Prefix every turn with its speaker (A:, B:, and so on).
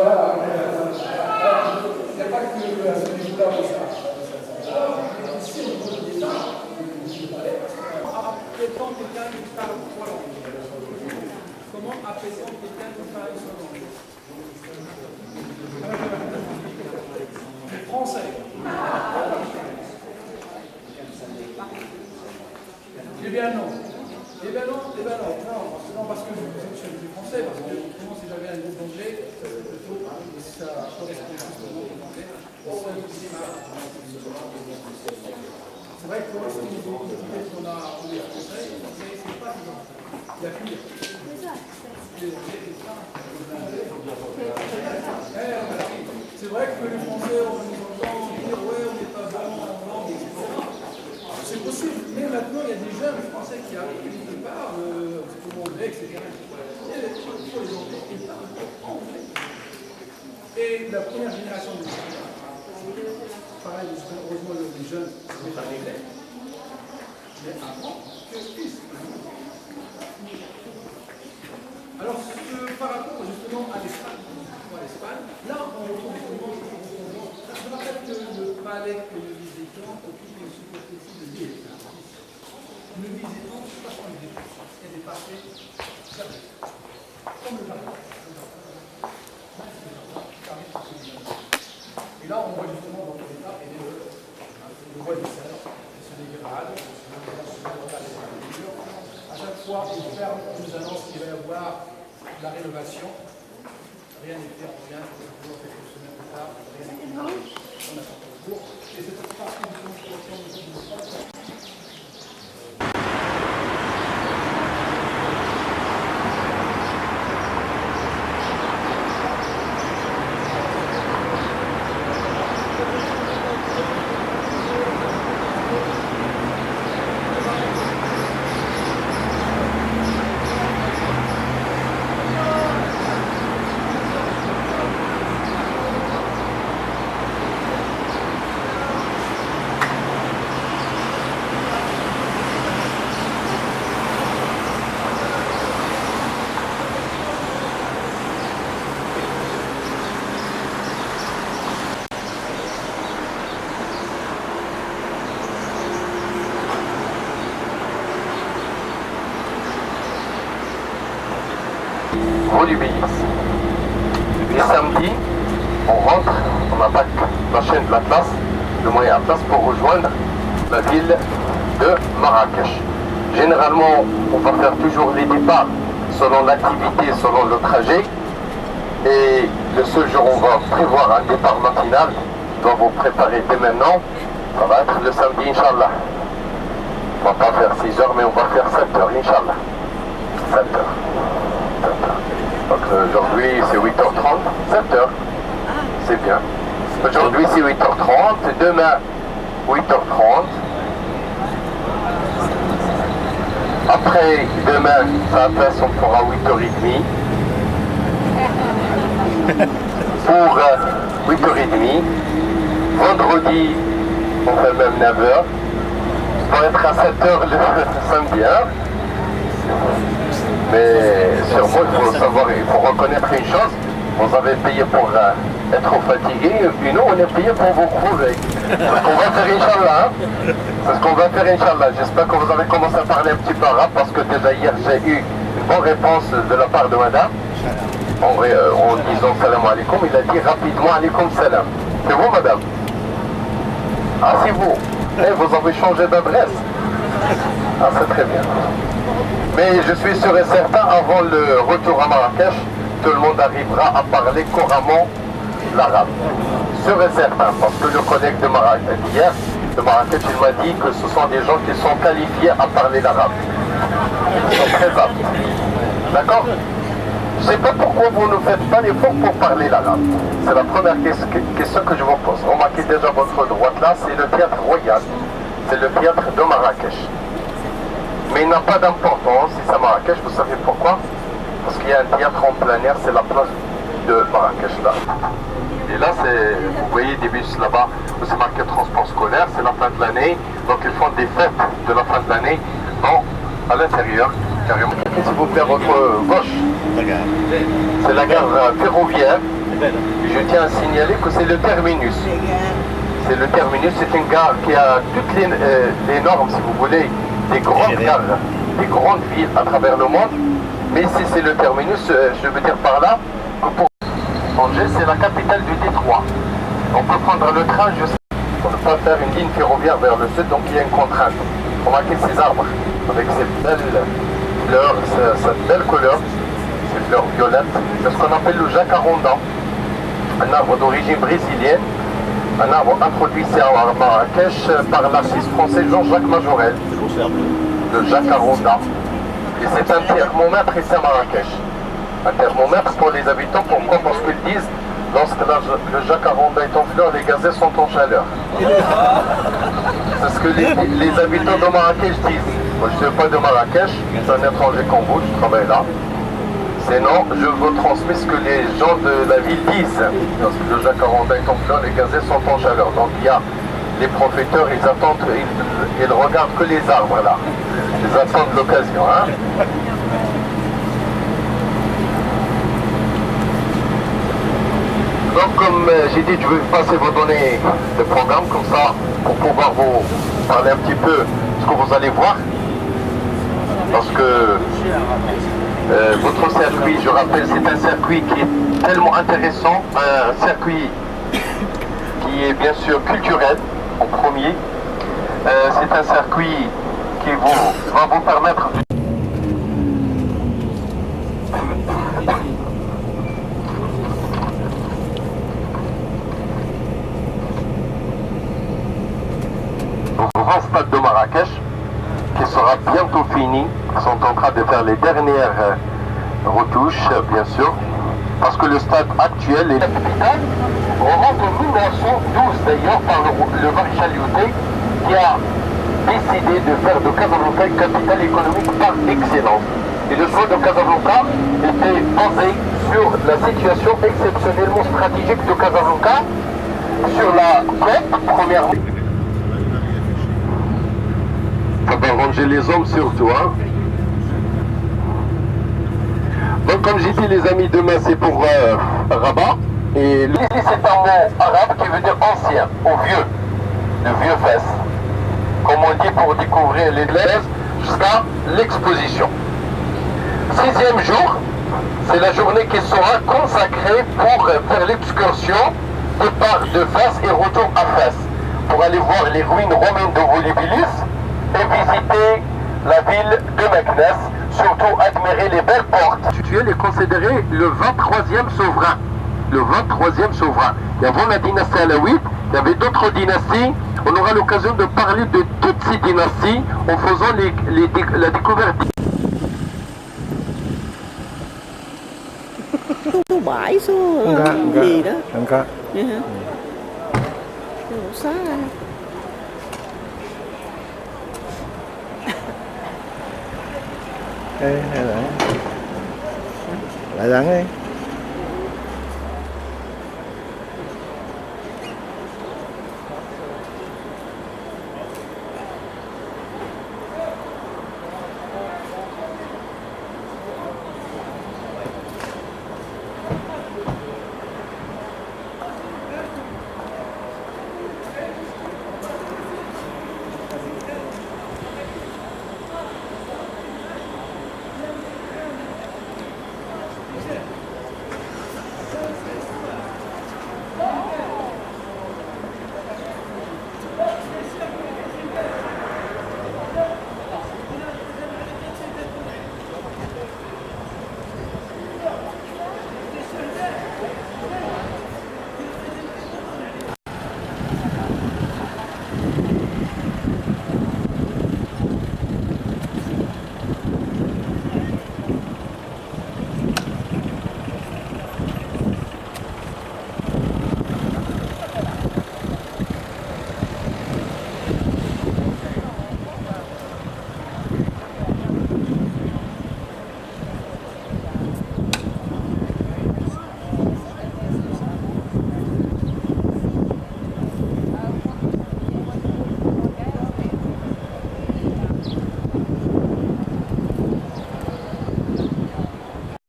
A: voilà, il n'y a pas que les joueurs pour ça. Si on pose des temps, appelle-t-on quelqu'un qui parle trois langues? Comment appelle-t-on quelqu'un qui parle une langue? Français. Eh bien non. Non, parce que je suis français, parce que comment si j'avais un groupe d'anglais, ça correspond justement au anglais. C'est vrai que pour l'instant, les idées qu'on a appris en français, c'est pas évident. Il y a pire. C'est vrai que les Français, on nous entend dire ouais, on n'est pas bon en langue, etc. C'est possible, mais maintenant il y a des jeunes Français qui arrivent, qui parlent anglais, etc. Et la première génération de jeunes, pareil, heureusement les jeunes ne sont pas anglais, mais avant que puissent. Alors, par rapport justement à l'Espagne, là on retrouve justement, je me rappelle que le palais que nous visitons occupe une superficie de 10 hectares. Nous visitons 70%. Il y a des parties jamais. Comme le palais. Et là, on voit justement dans l'état et le voit des serres qui se dégradent, à chaque fois, on nous annonce qu'il va y avoir la rénovation. Rien n'est fait, on revient quelques semaines plus tard, rien n'est fait. On a fait le cours. Et c'est cette partie de construction de
B: Et samedi, on rentre, on attaque la chaîne de l'Atlas, le moyen Atlas, pour rejoindre la ville de Marrakech. Généralement, on va faire toujours les départs selon l'activité, selon le trajet. Et le seul jour où on va prévoir un départ matinal, on doit vous préparer dès maintenant, ça va être le samedi, Inch'Allah. On ne va pas faire 6 heures, mais on va faire 7 heures, Inch'Allah. 7 heures. Donc aujourd'hui c'est 8h30, 7h, c'est bien. Aujourd'hui c'est 8h30, demain 8h30. Après demain, ça passe, on fera 8h30. Pour 8h30. Vendredi, on fait même 9h. On va être à 7h le samedi. Hein? Mais sûrement, il faut savoir, il faut reconnaître une chose. Vous avez payé pour être fatigué, et nous, on est payé pour vous trouver. C'est ce qu'on va faire, Inch'Allah. Hein? C'est ce qu'on va faire, Inch'Allah. J'espère que vous avez commencé à parler un petit peu arabe, parce que déjà hier, j'ai eu une bonne réponse de la part de madame. En disant salam alaikum, il a dit rapidement alaikum salam. C'est vous, madame? Ah, c'est vous. Et vous avez changé d'adresse. Ah, c'est très bien. Mais je suis sûr et certain, avant le retour à Marrakech, tout le monde arrivera à parler couramment l'arabe. Sûr et certain, parce que le collègue de Marrakech, hier, de Marrakech, il m'a dit que ce sont des gens qui sont qualifiés à parler l'arabe. Ils sont très aptes. D'accord? Je ne sais pas pourquoi vous ne faites pas l'effort pour parler l'arabe. C'est la première question que je vous pose. Remarquez déjà votre droite là, c'est le théâtre royal. C'est le théâtre de Marrakech. Mais il n'a pas d'importance, si c'est Marrakech, vous savez pourquoi? Parce qu'il y a un théâtre en plein air, c'est la place de Marrakech là. Et là, vous voyez des bus là-bas où c'est marqué transport scolaire, c'est la fin de l'année, donc ils font des fêtes de la fin de l'année à l'intérieur, carrément. S'il vous plaît, votre gauche, c'est la gare ferroviaire, Je tiens à signaler que c'est le terminus. C'est le terminus, c'est une gare qui a toutes les normes, si vous voulez, des grandes gares, des grandes villes à travers le monde. Mais si c'est le terminus, je veux dire par là que pour Angers, c'est la capitale du Détroit. On peut prendre le train pour ne pas faire une ligne ferroviaire vers le sud, donc il y a une contrainte. Remarquez ces arbres, avec ces belles fleurs, cette belle couleur, ces fleurs violettes. C'est ce qu'on appelle le jacaranda, un arbre d'origine brésilienne, un arbre introduit ici à Marrakech par l'artiste français Jean-Jacques Majorel, le jacaranda. Et c'est un thermomètre ici à Marrakech. Un thermomètre pour les habitants, pourquoi? Parce qu'ils disent, lorsque le jacaranda est en fleur, les gazelles sont en chaleur. C'est ce que les habitants de Marrakech disent. Moi, je ne suis pas de Marrakech, je suis un étranger comme vous, je travaille là. Sinon, je vous transmets ce que les gens de la ville disent. Lorsque le jacaranda est en fleur, les gazelles sont en chaleur. Donc il y a les profiteurs, ils attendent, ils regardent que les arbres là. Ils attendent l'occasion. Hein. Donc comme j'ai dit, je vais passer vos données de programme comme ça pour pouvoir vous parler un petit peu de ce que vous allez voir. Parce que votre circuit, je rappelle, c'est un circuit qui est tellement intéressant, un circuit qui est bien sûr culturel en premier. C'est un circuit qui va vous permettre au grand stade de Marrakech qui sera bientôt fini. Ils sont en train de faire les dernières retouches, bien sûr, parce que le stade actuel est la capitale. On rentre en 1912 d'ailleurs par le maréchal Youté qui a décidé de faire de Casablanca une capitale économique par excellence. Et le choix de Casablanca était basé sur la situation exceptionnellement stratégique de Casablanca, sur la côte, premièrement. Ça va ranger les hommes surtout, hein. Donc comme j'ai dit les amis, demain c'est pour Rabat. Et lui c'est un mot arabe qui veut dire ancien, ou vieux, le vieux fès. Comme on dit pour découvrir les glaises jusqu'à l'exposition. 6e jour, c'est la journée qui sera consacrée pour faire l'excursion départ de Fès et retour à Fès. Pour aller voir les ruines romaines de Volubilis et visiter la ville de Meknès, surtout admirer les belles portes. Tuel est considéré le 23e souverain. Le 23e souverain. Et avant la dynastie Alaouite, il y avait d'autres dynasties. On aura l'occasion de parler de toutes ces dynasties en faisant la découverte.
C: Số bãi, số gì đó.
D: Không có.
C: Vậy hả? Số xá ra.
D: Ê, hay là lại dẫn đi.